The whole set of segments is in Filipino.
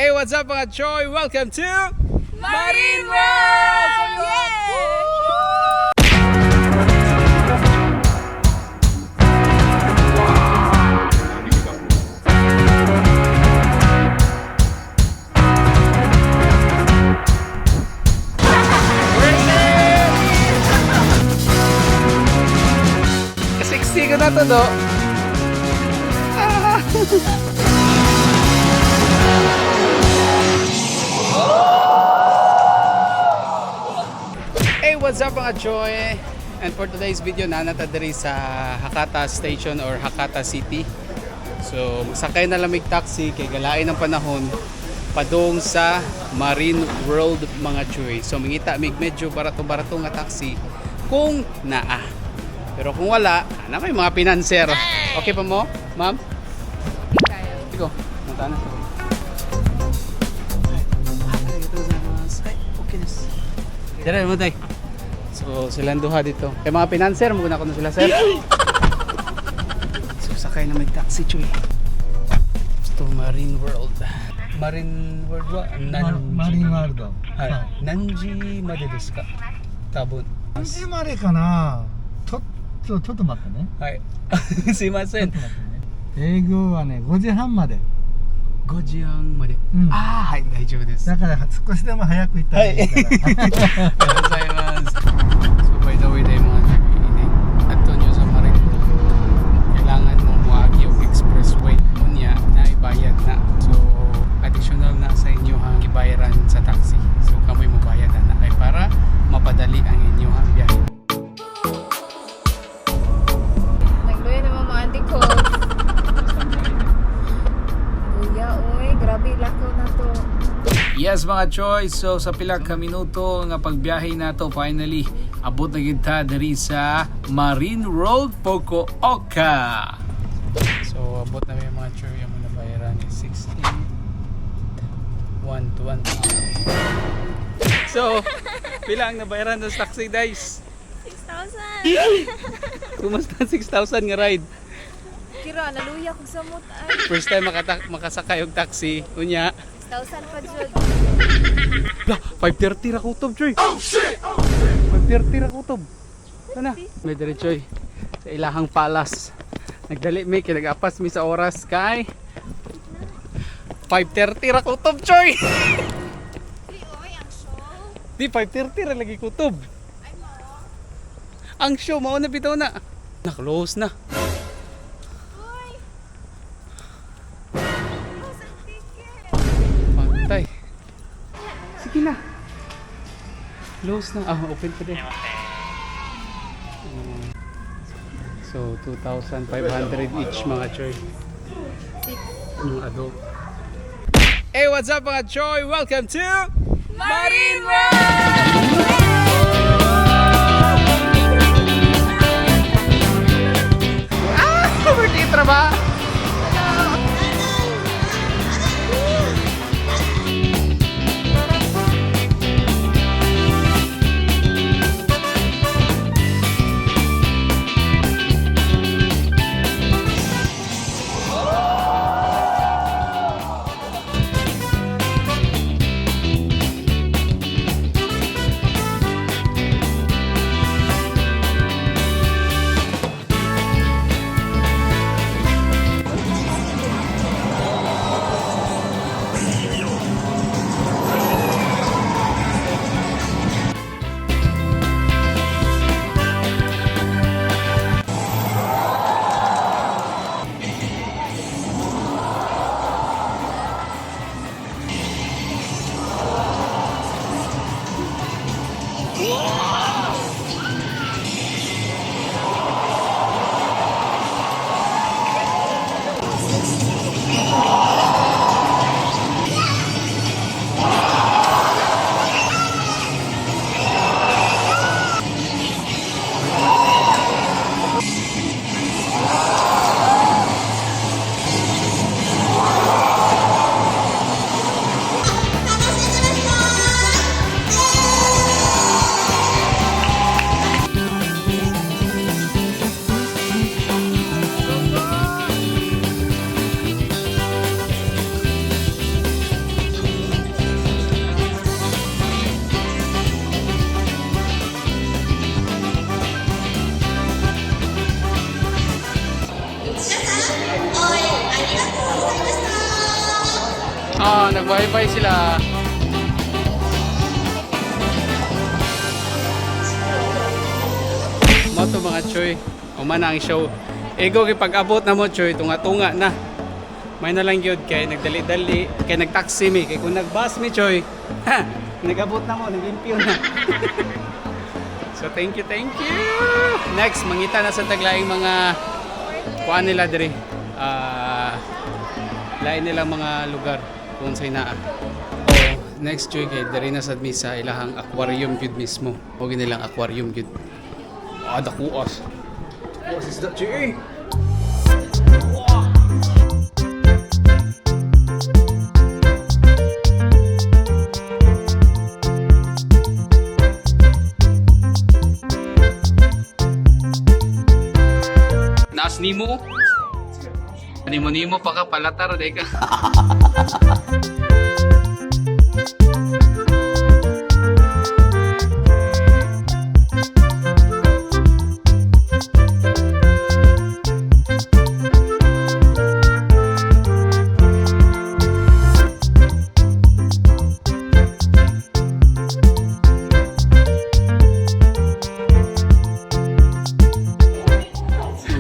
Hey, what's up mga Choy? Welcome to Marine World! Kasi ko na to, do. Hey, what's up mga Choy? And for today's video, nanata diri sa Hakata Station or Hakata City. So, sakay na lamig taxi kay galain ng panahon padung sa Marine World mga Choy. So, mangita mig medyo barato-barato nga taxi kung naa. Pero kung wala, na may mga pinanser. Okay pa mo, ma'am? Iko, punta na. Dire mo tay. So silang duha dito. Kay mga pinanser mo na ko sila sir. So sakay na may taxi choy. Ito Marine World. Marine World wa? Marine World. Nanji made desu ka? Tabun. 何時までかなちょっと待ってね。はいすいません。営業はね5時半まで。5時半まで。ああはい大丈夫です。だから少しでも早く行ったらいいから。 Gozaimasu. So by the way, dahil mga ini ato nyo sa Marine World, kailangan mo muagi yung expressway unya na ibayad na. So additional na sa inyo ang ibayaran sa taxi. So kamoy mo bayad na ay para mapadali ang inyo ang biyahe. Nagluya naman mga auntie ko. Luya, oy. Grabe lakaw na to. Yes mga Choy, so sa pila ka minuto nga pagbiyahe nato finally abot na kita diri sa Marine World Fukuoka. So abot na may mga Choy yung mga bayaran is 16 1 to 1. So pila ang nabayaran sa taxi guys? 6,000. Kumusta 6,000 nga ride? Kira, naluya kong samot ay. First time makasakay og taxi unya 6,000 pa dyan. 5:30 ra kutob Choy. Oh shit. 5:30 ra kutob. Sana. May dire Choy sa ilahang palas. Nagdali mi kay nagapas mi sa oras kay 5:30 ra kutob Choy. Oy, ang show. Di 5:30 ra lagi kutob. Ang show mao na bitaw na. Na-close na. Oy. Close ang ticket. Pantay. Sige na. Close na. Ah, open pa din. So, 2,500 each mga Choy. Yung adult. Hey, what's up mga Choy? Welcome to Marine World! Ah! Bertitra ba? Nag-bye-bye sila. Mo to mga choy. Umana ang show. Ego pag-abot na mo choy, tunga-tunga na. May na lang yun kay nagdali-dali, kay nagtaxi mi, kay kung nagbus mi choy. Ha, nag-abot na mo, nag-impyo na. So thank you, thank you. Next, mangita na sa taglaing mga kuan nila diri. Lain nilang mga lugar kung sa inaa. Next choy kay diri na sa misa ilahang aquarium gyud mismo. O nilang aquarium gyud. Dakuos. What is that choy? Naas nimo. Nimo pa ka palatar de ka.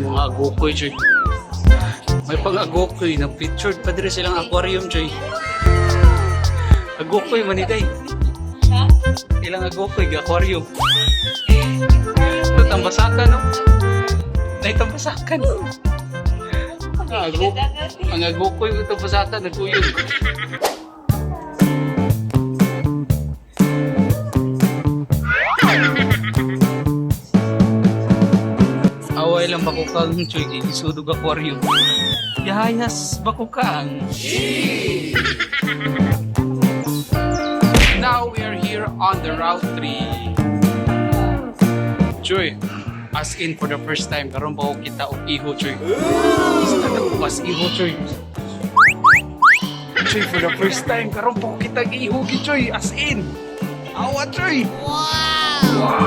Mga agokoy choy. May pang-agokoy na pictured pa diri silang aquarium choy. Agokoy maniday. Ilang agokoy ga aquarium. Ito tambasakan no. Nay tambasakan. Ang agokoy ito tambasakan naguyog. Away lang bakukang choy isudog aquarium. Yahayas bakukang. Now we are here on the Route 3. Choy, as in for the first time karon ba ko kita og iho choy. Basta ko as iho choy. Choy, for the first time karon ba ko kita og iho choy as in. Awa choy. Wow.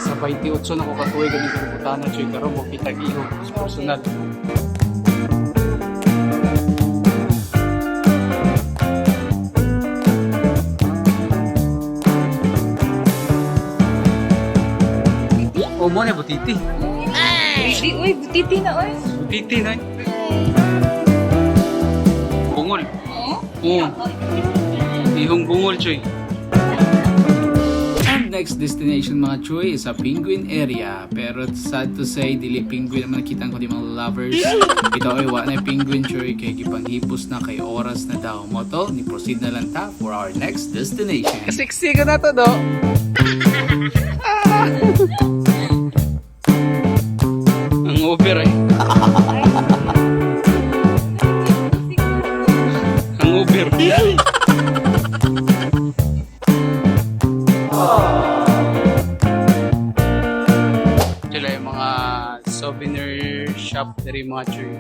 Sa 28 na ko katuloy ganito ng butana choy karon mo kita giho personal. O mo na butiti. Di, uy, butiti na, uy. Butiti na. Bungol. Oo? Ihong bungol choy. Next destination mga choy is a penguin area, pero sad to say dili penguin naman nakita ko di mga lovers. Ito ay wa na penguin choy kay gipanghipos na kay oras na daw mo to ni proceed na lang ta for our next destination. Sexy ka na to do. Ang over eh. Ang over. Sila yung mga souvenir shop dari mga choy.